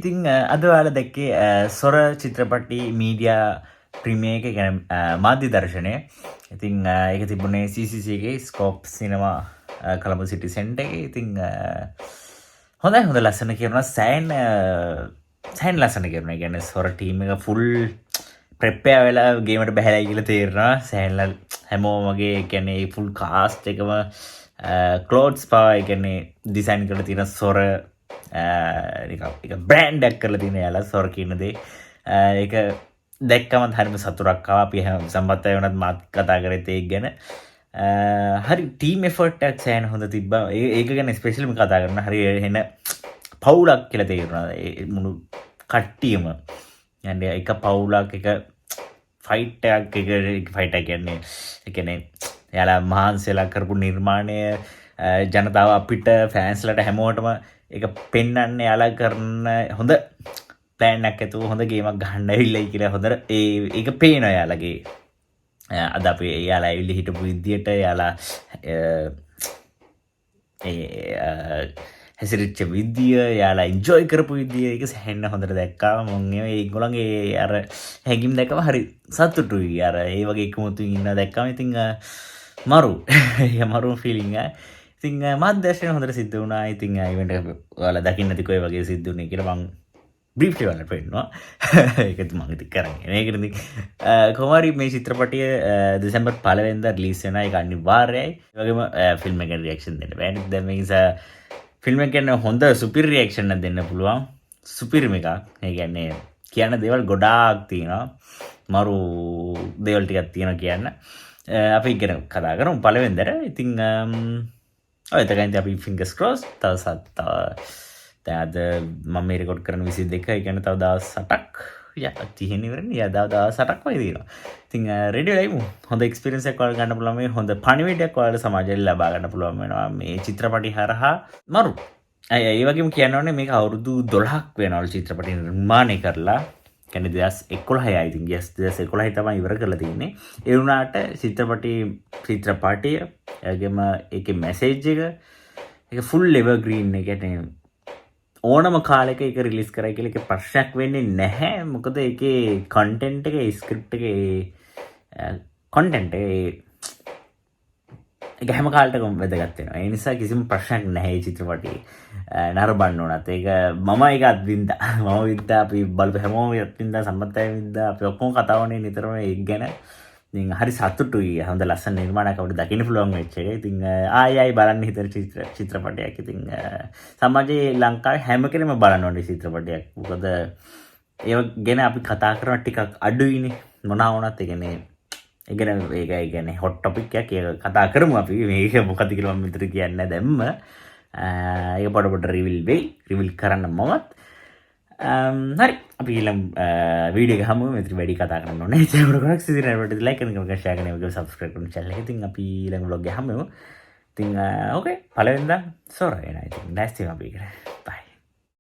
ඉතින් අද ඔයාලා දැක්කේ සොර චිත්‍රපටි මීඩියා ප්‍රීමියර් එක කියන්නේ මාධ්‍ය දර්ශනය. ඉතින් ඒක තිබුණේ CCC එකේ ස්කෝප් සිනමා කොළඹ සිටි සෙන්ටර් එකේ. ඉතින් හොඳ ලස්සන කියනවා සෑන් ලස්සන කියනවා. ඒ කියන්නේ සොර ටීම් එක ෆුල් ප්‍රෙපෙයාර් වෙලා ගේමට බහැලා කියලා තේරෙනවා. සෑන්ලා හැමෝම වගේ ඒ කියන්නේ ෆුල් කාස්ට් එකම ක්ලෝත්ස් පා ඒ කියන්නේ ඩිසයින් කරලා තියෙන සොර එක බ්‍රෑන්ඩ් එකක් කරලා තියෙන යාලා සොර කියන දේ. ඒක දැක්කම හරිම සතුටක් ආවා. අපි හැම සම්බත් අය වුණත් මාත් කතා කරේත් ඒක ගැන. හරි ටීම් එෆර්ට් එකක් සෑහෙන හොඳ තිබ්බා. ඒක ගැන ස්පෙෂලිම කතා කරන හරි එන පවුලක් කියලා තේරුණා. ඒ මුළු කට්ටියම යන්නේ එක පවුලක් එක ෆයිට් එකක් එක ෆයිට් එක කියන්නේ ඒ කියන්නේ යාලා මහන්සියලා කරපු නිර්මාණය ජනතාව අපිට ෆෑන්ස්ලට හැමෝටම ඒක පෙන්වන්න යාලා කරන හොඳ ප්ලෑන් එකක් ඇතුව හොඳ ගේමක් ගහන්න ඇවිල්ලයි කියලා හොඳට ඒක පේනවා යාලගේ. අද අපි යාලා ඇවිල්ලා හිටපු විදියට යාලා හැසිරිච්ච විදිය යාලා එන්ජොයි කරපු විදිය ඒක සැහෙන්න හොඳට දැක්කා. මම ඒගොල්ලන්ගේ අර හැඟීම් දැක්කම හරි සතුටුයි. අර ඒ වගේ එකමුතුන් ඉන්න දැක්කම ඉතින් මරු ෆීලිං එක. ඉතින් මාත් දැක්ෂණ හොඳට සිද්ධ වුණා. ඉතින් ඉවෙන්ට් එක ඔයාලා දකින්න නැති කොයි වගේ සිද්ධ වුණේ කියලා මම බ්‍රීෆ්ලි වලට පෙන්නනවා. ඒකත් මම ඉතින් කරන්නේ. මේකට ඉතින් කොහොම හරි මේ චිත්‍රපටිය දෙසැම්බර් 1 වෙනිදා රිලීස් වෙනවා. ඒක අනිවාර්යයි. ඒ වගේම ෆිල්ම් එකට රියැක්ෂන් දෙන්න බෑනේ. දැන් මේ නිසා ෆිල්ම් එක කියන්නේ හොඳ සුපිරි රියැක්ෂන් එකක් දෙන්න පුළුවන්. සුපිරිම එකක්. ඒ කියන්නේ කියන්න දේවල් ගොඩාක් තියෙනවා. මරු දේවල් ටිකක් තියෙනවා කියන්න. අපි ඉගෙන කතා කරමු පළවෙනිදට. ඉතින් එතකන් අපි ෆින්ගර්ස් ක්‍රොස් දැන් අද මම මේ රෙකෝඩ් කරන 22 ඒ කියන්නේ තව දවස් 8ක් තියෙන ඉවරනේ. දවස් 8ක් වගේ තියෙනවා. ඉතින් රෙඩි වෙයිමු. හොඳ එක්ස්පීරියන්ස් එකක් ඔයාලට ගන්න පුළුවන්. මේ හොඳ පණිවිඩයක් ඔයාලට සමාජයෙන් ලබා ගන්න පුළුවන් වෙනවා මේ චිත්‍රපටි හරහා. මරු ඒ වගේම කියන්න ඕනේ මේක අවුරුදු 12ක් වෙනවලු චිත්‍රපටි නිර්මාණය කරලා. කියන්නේ 2011යි I think. yes 2011යි තමයි ඉවර කරලා තියෙන්නේ. ඒ වුණාට චිත්‍රපටිය එගේම ඒකේ මැසේජ් එක ඒක ෆුල් එවර්ග්‍රීන්. ඒ කියන්නේ ඕනම කාලෙක ඒක රිලීස් කරයි කියලා ඒක ප්‍රශ්නයක් වෙන්නේ නැහැ. මොකද ඒකේ කන්ටෙන්ට් එක ස්ක්‍රිප්ට් එකේ කන්ටෙන්ට් ඒක හැම කාලයකම වැදගත් වෙනවා. ඒ නිසා කිසිම ප්‍රශ්නයක් නැහැ මේ චිත්‍රපටියේ නරඹන්න උනත්. ඒක මම ඒක අත්විඳා. මම වින්දා අපි බලපු හැමෝම අත්විඳා සම්මතය වින්දා. අපි ඔක්කොම කතා වුණේ නිතරම ඒක ගැන. ඉතින් හරි සතුටුයි. හොඳ ලස්සන නිර්මාණයක් අපිට දකින්න පුළුවන් වෙච්ච එක. ඉතින් ආයෙ බලන්න හිතන චිත්‍රපටයක්. ඉතින් සමාජයේ ලංකාවේ හැම කෙනෙම බලන්න ඕනේ චිත්‍රපටයක්. මොකද ඒ ගැන අපි කතා කරන ටිකක් අඩුයිනේ. මොනවා වුණත් ඒ කියන්නේ ඒ කියන්නේ හොට් ටොපික් එකක්. ඒක කතා කරමු අපි. මේක මොකද කියලා මම විතර කියන්නේ දැම්ම. ඒක පොඩ රිවිල් වෙයි. රිවිල් කරන්න මමත්. හරි අපි ඊළඟ වීඩියෝ එක හමුවෙමු. මෙතන වැඩි කතා කරන්න ඕනේ. ඒ චැනල් එක සබ්ස්ක්‍රයිබ් ලයික් කරන්න ෂෙයා කරන්න සබ්ස්ක්‍රයිබ් කරන්න channel එක. ඉතින් අපි ඊළඟ vlog එක හමුවෙමු. ඉතින් ඕකේ පළවෙනිදා සොර එනයි. ඉතින් next time අපි කරා. bye.